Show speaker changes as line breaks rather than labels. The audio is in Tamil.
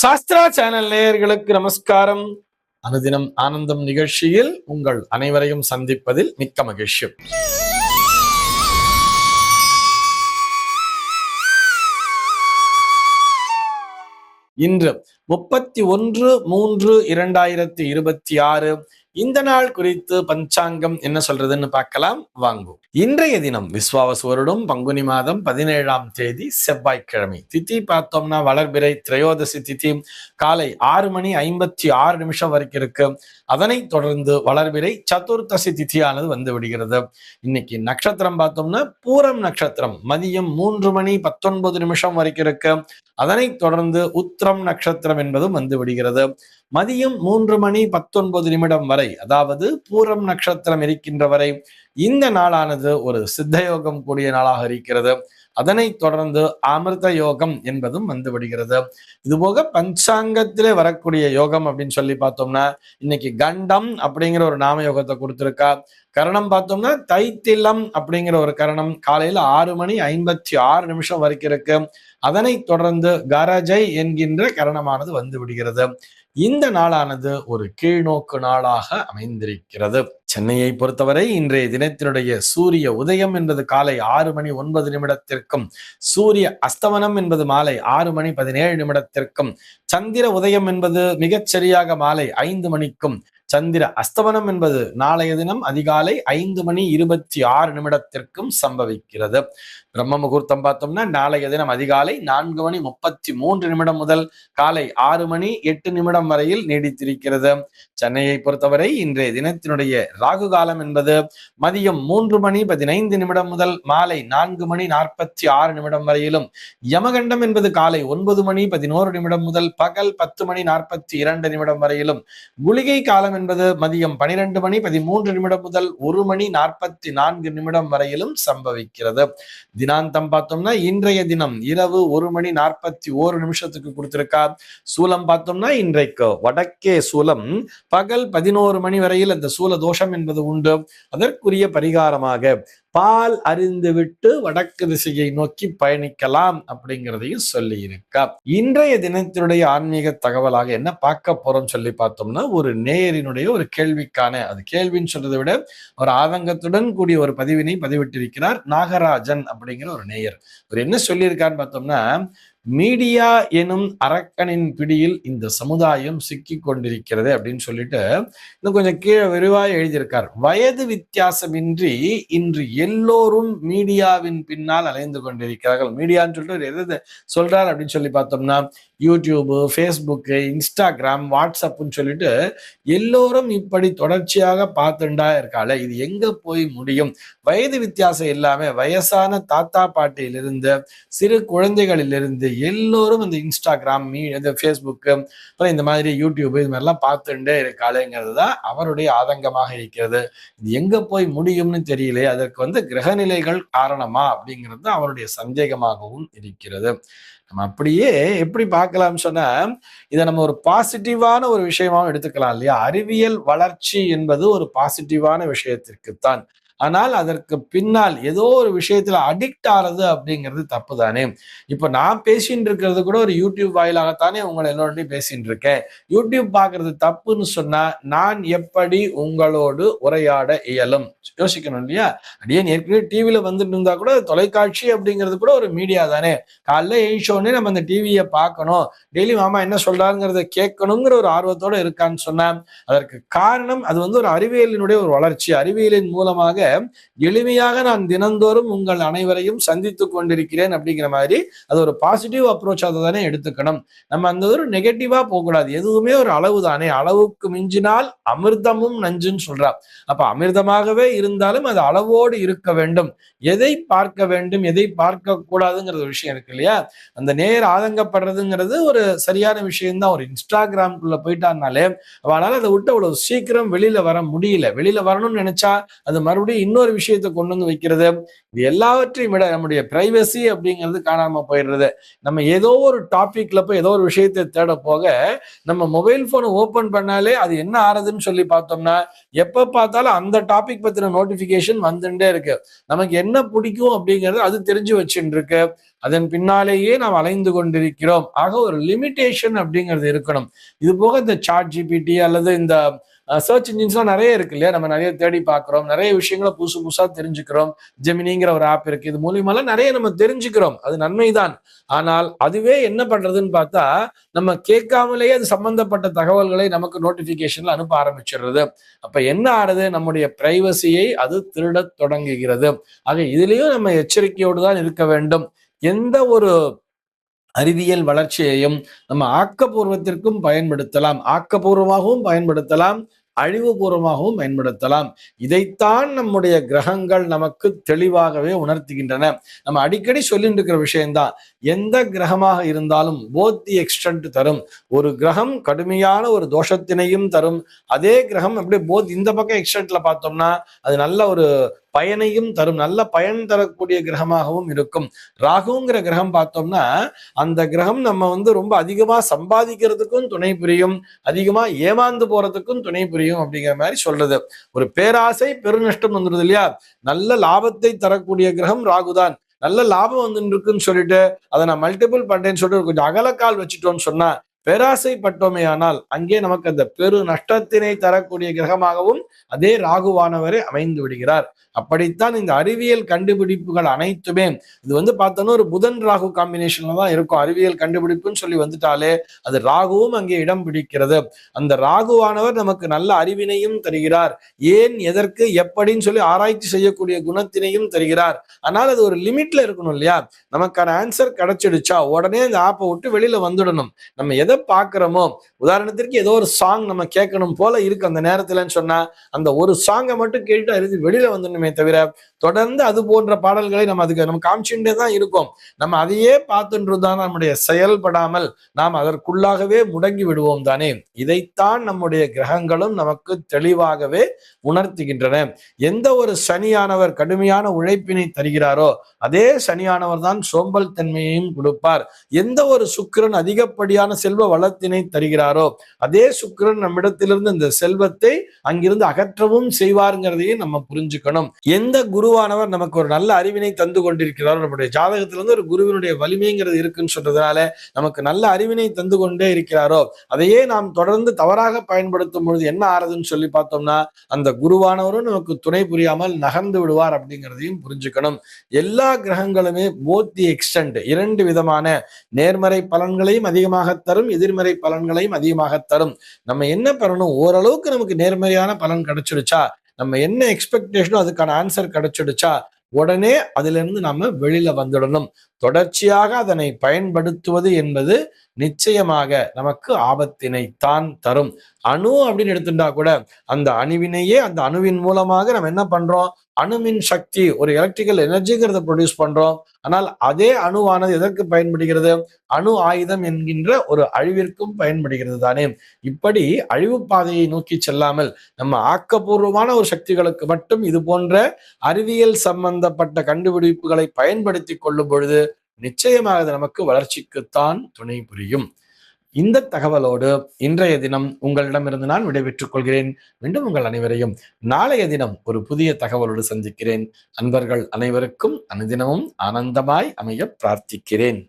சாஸ்திரா சேனல் நேயர்களுக்கு நமஸ்காரம். அனுதினம் ஆனந்தம் நிகழ்ச்சியில் உங்கள் அனைவரையும் சந்திப்பதில் மிக்க மகிழ்ச்சி. இன்று 31/3/2026 இந்த நாள் குறித்து பஞ்சாங்கம் என்ன சொல்றதுன்னு பார்க்கலாம் வாங்குவோம். இன்றைய தினம் விஸ்வாவசு வருடம் பங்குனி மாதம் 17ஆம் தேதி செவ்வாய்க்கிழமை. திதி பார்த்தோம்னா வளர்பிறை திரையோதசி திதி காலை 6:56 வரைக்கும் இருக்கு. அதனைத் தொடர்ந்து வளர்பிறை சதுர்த்தசி திதியானது வந்து விடுகிறது. இன்னைக்கு நட்சத்திரம் பார்த்தோம்னா பூரம் நட்சத்திரம் மதியம் 3:19 வரைக்கும் இருக்கு. அதனைத் தொடர்ந்து உத்திரம் நட்சத்திரம் என்பதும் வந்து விடுகிறது. மதியம் 3:19 வரை, அதாவது பூரம் நட்சத்திரம் இருக்கின்ற வரை இந்த நாளானது ஒரு சித்தயோகம் கூடிய நாளாக இருக்கிறது. அதனைத் தொடர்ந்து அமிர்த யோகம் என்பதும் வந்து விடுகிறது. இதுபோக பஞ்சாங்கத்திலே வரக்கூடிய யோகம் அப்படின்னு சொல்லி பார்த்தோம்னா இன்னைக்கு கண்டம் அப்படிங்கிற ஒரு நாம யோகத்தை கொடுத்திருக்கா. கரணம் பார்த்தோம்னா தைத்திலம் அப்படிங்கிற ஒரு கரணம் காலையில 6:56 வரைக்கும் இருக்கு. அதனைத் தொடர்ந்து கரஜை என்கின்ற கரணமானது வந்து விடுகிறது. இந்த நாளானது ஒரு கீழ்நோக்கு நாளாக அமைந்திருக்கிறது. சென்னையை பொறுத்தவரை இன்றைய தினத்தினுடைய சூரிய உதயம் என்பது காலை 6:09 சூரிய அஸ்தமனம் என்பது மாலை 6:17 சந்திர உதயம் என்பது மிகச் சரியாக மாலை 5 மணிக்கும் சந்திர அஸ்தமனம் என்பது நாளைய தினம் அதிகாலை 5:26 சம்பவிக்கிறது. பிரம்ம முகூர்த்தம் பார்த்தோம்னா நாளைய தினம் அதிகாலை 4:33 முதல் காலை 6:08 வரையில் நீடித்திருக்கிறது. சென்னையை பொறுத்தவரை இன்றைய தினத்தினுடைய ராகு காலம் என்பது மதியம் 3:15 முதல் மாலை 4:46 வரையிலும், யமகண்டம் என்பது காலை 9:11 முதல் பகல் 10:42 வரையிலும், குளிகை காலம் என்பது மதியம் 12:13 முதல் 1:44 வரையிலும் சம்பவிக்கிறது. தினாந்தம் பார்த்தோம்னா இன்றைய தினம் இரவு 1:41 கொடுத்திருக்கா. சூலம் பார்த்தோம்னா இன்றைக்கு வடக்கே சூலம், பகல் 11 மணி வரையில் அந்த சூல தோஷம் என்பது உண்டு. அதற்குரிய பரிகாரமாக பால் அறிந்து விட்டு வடக்கு திசையை நோக்கி பயணிக்கலாம் அப்படிங்கிறதையும் சொல்லி இருக்கா. இன்றைய தினத்தினுடைய ஆன்மீக தகவலாக என்ன பார்க்க போறோம் சொல்லி பார்த்தோம்னா ஒரு நேயரினுடைய ஒரு கேள்விக்கான, அது கேள்வின்னு சொல்றதை விட ஒரு ஆதங்கத்துடன் கூடிய ஒரு பதிவினை பதிவிட்டிருக்கிறார் நாகராஜன் அப்படிங்கிற ஒரு நேயர். அவர் என்ன சொல்லியிருக்கான்னு பார்த்தோம்னா, மீடியா எனும் அரக்கனின் பிடியில் இந்த சமுதாயம் சிக்கி கொண்டிருக்கிறது அப்படின்னு சொல்லிட்டு இன்னும் கொஞ்சம் கீழே விரிவாக எழுதியிருக்கார். வயது வித்தியாசமின்றி இன்று எல்லோரும் மீடியாவின் பின்னால் அலைந்து கொண்டிருக்கிறார்கள். மீடியான்னு சொல்லிட்டு எது சொல்றாரு அப்படின்னு சொல்லி பார்த்தோம்னா யூடியூபு, ஃபேஸ்புக்கு, இன்ஸ்டாகிராம், வாட்ஸ்அப்னு சொல்லிட்டு எல்லோரும் இப்படி தொடர்ச்சியாக பார்த்துண்டா இருக்காளே, இது எங்க போய் முடியும்? வயது வித்தியாசம் இல்லாம வயசான தாத்தா பாட்டியிலிருந்து சிறு குழந்தைகளிலிருந்து எல்லோரும் இந்த இன்ஸ்டாகிராம், இந்த ஃபேஸ்புக்கு, அப்புறம் இந்த மாதிரி யூடியூப் இது மாதிரிலாம் பார்த்துட்டே இருக்காளேங்கிறது தான் அவருடைய ஆதங்கமாக இருக்கிறது. இது எங்க போய் முடியும்னு தெரியல. அதற்கு கிரகநிலைகள் காரணமா அப்படிங்கிறது அவருடைய சந்தேகமாகவும் இருக்கிறது. நம்ம அப்படியே எப்படி பார்க்கலாம்னு சொன்னா இதை நம்ம ஒரு பாசிட்டிவான ஒரு விஷயமாவும் எடுத்துக்கலாம் இல்லையா? அறிவியல் வளர்ச்சி என்பது ஒரு பாசிட்டிவான விஷயத்திற்குத்தான். ஆனால் அதற்கு பின்னால் ஏதோ ஒரு விஷயத்துல அடிக்ட் ஆறது அப்படிங்கிறது தப்பு தானே. இப்ப நான் பேசிட்டு இருக்கிறது கூட ஒரு யூடியூப் வாயிலாகத்தானே உங்களை என்னோட பேசிட்டு இருக்கேன். யூடியூப் பாக்குறது தப்புன்னு சொன்னா நான் எப்படி உங்களோடு உரையாட இயலும்? யோசிக்கணும் இல்லையா? அப்படியே ஏற்கனவே டிவியில வந்துட்டு இருந்தா கூட தொலைக்காட்சி அப்படிங்கிறது கூட ஒரு மீடியா தானே. காலைல எழுச்சோடனே நம்ம அந்த டிவியை பார்க்கணும், டெய்லி மாமா என்ன சொல்றாருங்கிறத கேட்கணுங்கிற ஒரு ஆர்வத்தோட இருக்கான்னு சொன்னா அதற்கு காரணம் அது ஒரு அறிவியலினுடைய ஒரு வளர்ச்சி. அறிவியலின் மூலமாக எளிமையாக நான் தினந்தோறும் உங்கள் அனைவரையும் சந்தித்துக் கொண்டிருக்கிறேன் அப்படிங்கிற மாதிரி அது ஒரு பாசிட்டிவ் அப்ரோச் தானே எடுத்துக்கணும். நம்ம அந்த ஒரு நெகட்டிவா போகக்கூடாது. எதுவுமே ஒரு அளவு தானே. அளவுக்கு மிஞ்சினால் அமிர்தமும் நஞ்சுன்னு சொல்றா. அப்ப அமிர்தமாகவே இருந்தாலும் அது அளவோடு இருக்க வேண்டும். எதை பார்க்க வேண்டும், எதை பார்க்க கூடாதுங்கிற விஷயம் இருக்கு இல்லையா? அந்த நேர் ஆதங்கப்படுறதுங்கிறது ஒரு சரியான விஷயம்தான். ஒரு இன்ஸ்டாகிராம்குள்ள போயிட்டாருனாலே அவனால அதை விட்டு அவ்வளவு சீக்கிரம் வெளியில வர முடியல. வெளியில வரணும்னு நினைச்சா அது மறுபடியும் மறுபடியும் இன்னொரு விஷயத்தை கொண்டு வந்து வைக்கிறது. இது எல்லாவற்றையும் விட நம்முடைய பிரைவசி அப்படிங்கிறது காணாம போயிடுறது. நம்ம ஏதோ ஒரு டாபிக்ல போய் ஏதோ ஒரு விஷயத்தை தேட போக நம்ம மொபைல் போனை ஓபன் பண்ணாலே அது என்ன ஆறுதுன்னு சொல்லி பார்த்தோம்னா எப்ப பார்த்தாலும் அந்த டாபிக் பத்தின நோட்டிபிகேஷன் வந்துட்டே இருக்கு. நமக்கு என்ன பிடிக்கும் அப்படிங்கிறது அது தெரிஞ்சு வச்சுட்டு இருக்கு. அதன் பின்னாலேயே நாம் அலைந்து கொண்டிருக்கிறோம். ஆக ஒரு லிமிட்டேஷன் அப்படிங்கிறது இருக்கணும். இது போக இந்த சாட் ஜிபிடி அல்லது இந்த சர்ச் இன்ஜின்ஸ்லாம் நிறைய இருக்கு இல்லையா? நம்ம நிறைய தேடி பார்க்கிறோம், நிறைய விஷயங்களை புதுசு புதுசா தெரிஞ்சுக்கிறோம். ஜெமினிங்கிற ஒரு ஆப் இருக்கு. இது மூலியமாலாம் நிறைய நம்ம தெரிஞ்சுக்கிறோம். அது நன்மைதான். ஆனால் அதுவே என்ன பண்றதுன்னு பார்த்தா நம்ம கேட்காமலேயே அது சம்பந்தப்பட்ட தகவல்களை நமக்கு நோட்டிபிகேஷன்ல அனுப்ப ஆரம்பிச்சிடுறது. அப்ப என்ன ஆறுது? நம்முடைய பிரைவசியை அது திருடத் தொடங்குகிறது. ஆக இதுலயும் நம்ம எச்சரிக்கையோடு தான் இருக்க வேண்டும். எந்த ஒரு அறிவியல் வளர்ச்சியையும் நம்ம ஆக்கப்பூர்வத்திற்கும் பயன்படுத்தலாம், ஆக்கப்பூர்வமாகவும் பயன்படுத்தலாம், அழிவுபூர்வமாகவும் பயன்படுத்தலாம். இதைத்தான் நம்முடைய கிரகங்கள் நமக்கு தெளிவாகவே உணர்த்துகின்றன. நம்ம அடிக்கடி சொல்லிட்டு இருக்கிற விஷயம்தான். எந்த கிரகமாக இருந்தாலும் போத் தி எக்ஸ்டென்ட் தரும். ஒரு கிரகம் கடுமையான ஒரு தோஷத்தினையும் தரும். அதே கிரகம் அப்படியே போத் இந்த பக்கம் எக்ஸ்டென்ட்ல பார்த்தோம்னா அது நல்ல ஒரு பயனையும் தரும். நல்ல பயன் தரக்கூடிய கிரகமாகவும் இருக்கும். ராகுங்கிற கிரகம் பார்த்தோம்னா அந்த கிரகம் நம்ம ரொம்ப அதிகமா சம்பாதிக்கிறதுக்கும் துணை புரியும், அதிகமா ஏமாந்து போறதுக்கும் துணை புரியும் அப்படிங்கிற மாதிரி சொல்றது. ஒரு பேராசை பெருநஷ்டம் வந்துடுது இல்லையா? நல்ல லாபத்தை தரக்கூடிய கிரகம் ராகுதான். நல்ல லாபம் வந்து இருக்குன்னு சொல்லிட்டு அதை நான் மல்டிபிள் பண்றேன்னு சொல்லிட்டு கொஞ்சம் அகலக்கால் வச்சுட்டோம்னு சொன்னா பேராசைப்பட்டோமே ஆனால் அங்கே நமக்கு அந்த பெரு நஷ்டத்தினை தரக்கூடிய கிரகமாகவும் அதே ராகுவானவரே அமைந்து விடுகிறார். அப்படித்தான் இந்த அறிவியல் கண்டுபிடிப்புகள் அனைத்துமே இது பார்த்தோன்னா ஒரு புதன் ராகு காம்பினேஷன்ல தான் இருக்கும். அறிவியல் கண்டுபிடிப்புன்னு சொல்லி வந்துட்டாலே அது ராகுவும் அங்கே இடம் பிடிக்கிறது. அந்த ராகுவானவர் நமக்கு நல்ல அறிவினையும் தருகிறார். ஏன், எதற்கு, எப்படின்னு சொல்லி ஆராய்ச்சி செய்யக்கூடிய குணத்தினையும் தருகிறார். ஆனால் அது ஒரு லிமிட்ல இருக்கணும் இல்லையா? நமக்கான ஆன்சர் கிடைச்சிடுச்சா உடனே அந்த ஆப்பை விட்டு வெளியில வந்துடணும். நம்ம எதை பார்க்கிறோமோ, உதாரணத்திற்கு ஏதோ ஒரு சாங் நம்ம கேட்கணும் போல இருக்கு அந்த நேரத்துலன்னு சொன்னா அந்த ஒரு சாங்கை மட்டும் கேட்டு எழுதி வெளியில வந்துடணுமே தவிர தொடர்ந்து அது போன்ற பாடல்களை நம்ம காமிச்சுட்டே தான் இருக்கோம். நம்ம அதையே பார்த்துன்றதுதான் நம்முடைய செயல்படாமல் நாம் அதற்குள்ளாகவே முடங்கி விடுவோம் தானே. இதைத்தான் நம்முடைய கிரகங்களும் நமக்கு தெளிவாகவே உணர்த்துகின்றன. எந்த ஒரு சனியானவர் கடுமையான உழைப்பினை தருகிறாரோ அதே சனியானவர் தான் சோம்பல் தன்மையையும் கொடுப்பார். எந்த ஒரு சுக்கிரன் அதிகப்படியான செல்வ வளத்தினை தருகிறாரோ அதே சுக்கிரன் நம்மிடத்திலிருந்து இந்த செல்வத்தை அங்கிருந்து அகற்றவும் செய்வாருங்கிறதையும் நம்ம புரிஞ்சுக்கணும். எந்த குருவானவர் நமக்கு ஒரு நல்ல அறிவினை தந்து கொண்டிருக்கிறாரோ, நம்முடைய ஜாதகத்திலிருந்து ஒரு குருவினுடைய வலிமைங்கிறது இருக்குன்னு சொல்றதுனால நமக்கு நல்ல அறிவினை தந்து கொண்டே இருக்கிறாரோ அதையே நாம் தொடர்ந்து தவறாக பயன்படுத்தும் பொழுது என்ன ஆறுதுன்னு சொல்லி பார்த்தோம்னா அந்த குருவானவரும் நமக்கு துணை புரியாமல் நகர்ந்து விடுவார் அப்படிங்கிறதையும் புரிஞ்சுக்கணும். எல்லா கிரகங்களுமே போத் தி எக்ஸ்டென்ட், இரண்டு விதமான நேர்மறை பலன்களையும் அதிகமாக தரும், எதிர்மறை பலன்களையும் அதிகமாக தரும். நம்ம என்ன பண்ணணும்? ஓரளவுக்கு நமக்கு நேர்மறையான பலன் கிடைச்சிடுச்சா, நம்ம என்ன எக்ஸ்பெக்டேஷனோ அதுக்கான ஆன்சர் கிடைச்சிடுச்சா உடனே அதுல இருந்து நாம வெளியில வந்துடணும். தொடர்ச்சியாக அதனை பயன்படுத்துவது என்பது நிச்சயமாக நமக்கு ஆபத்தினை தான் தரும். அணு அப்படின்னு எடுத்துட்டா கூட அந்த அணுவினையே அந்த அணுவின் மூலமாக நம்ம என்ன பண்றோம்? அணுமின் சக்தி, ஒரு எலக்ட்ரிக்கல் எனர்ஜிங்கிறத ப்ரொடியூஸ் பண்றோம். ஆனால் அதே அணுவானது எதற்கு பயன்படுகிறது? அணு ஆயுதம் என்கின்ற ஒரு அழிவிற்கும் பயன்படுகிறது தானே. இப்படி அழிவு பாதையை நோக்கி செல்லாமல் நம்ம ஆக்கப்பூர்வமான ஒரு சக்திகளுக்கு மட்டும் இது போன்ற அறிவியல் சம்பந்தப்பட்ட கண்டுபிடிப்புகளை பயன்படுத்தி கொள்ளும் பொழுது நிச்சயமாக நமக்கு வளர்ச்சிக்குத்தான் துணை புரியும். இந்த தகவலோடு இன்றைய தினம் உங்களிடமிருந்து நான் விடைபெற்றுக் கொள்கிறேன். மீண்டும் உங்கள் அனைவரையும் நாளைய தினம் ஒரு புதிய தகவலோடு சந்திக்கிறேன். அன்பர்கள் அனைவருக்கும் அனுதினமும் ஆனந்தமாய் அமைய பிரார்த்திக்கிறேன்.